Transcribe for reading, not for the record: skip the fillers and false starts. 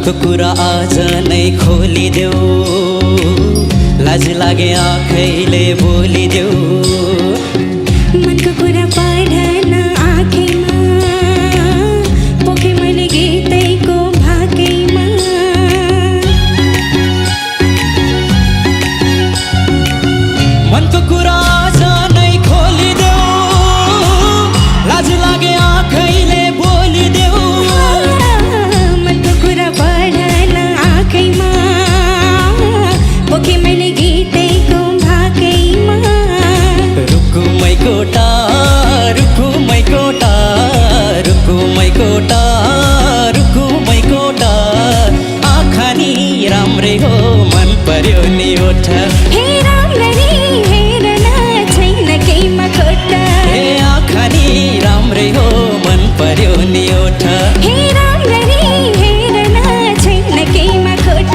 मनको कुरा आज नै खोलिदेऊ, लाज लागे आँखैले बोलिदेऊ। मनको कुरा पढ्न आँखैमा पोखे मैले गीतैको भाकैमा। मनको कुरा आज नै खोलिदेऊ, लाज लागे आँखैले बोलिदेऊ। मनको कुरा पढ्न आँखैमा पोखे मैले गीतैको भाकैमा। रुकुमै कोटा रुकुमै कोटा रुकुमै कोटा रुकुमै कोटा, आँखा नि राम्रै हो मन पर्यो नि ओठ।